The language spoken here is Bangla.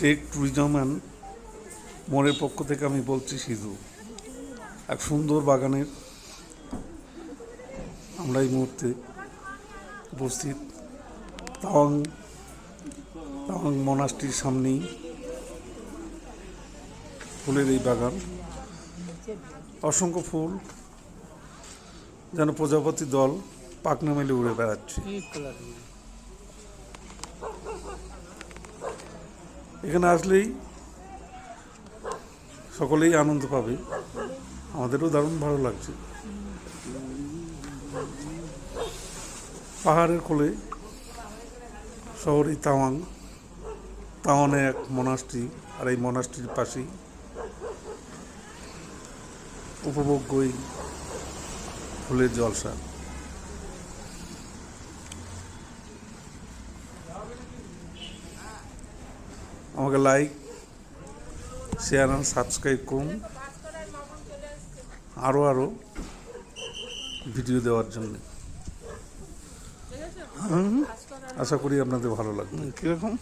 টেক ট্যুরিজম অ্যান্ড মোড়ের পক্ষ থেকে আমি বলছি সিধু। এক সুন্দর বাগানের আমরা এই মুহূর্তে উপস্থিত তাওয়াং মনাস্ট্রির সামনেই ফুলের এই বাগান, অসংখ্য ফুল যেন প্রজাপতি দল পাখনা মেলে উড়ে বেড়াচ্ছে। এখানে আসলেই সকলেই আনন্দ পাবে, আমাদেরও দারুণ ভালো লাগছে। পাহাড়ের কোলে শহরেই তাওয়ানে এক মনাস্ট্রি, আর এই মনাস্ট্রির পাশেই উপভোগ্য এই ফুলের জলসা। আমাকে লাইক, শেয়ার আর সাবস্ক্রাইব করুন আরও ভিডিও দেওয়ার জন্য। আশা করি আপনাদের ভালো লাগবে। কীরকম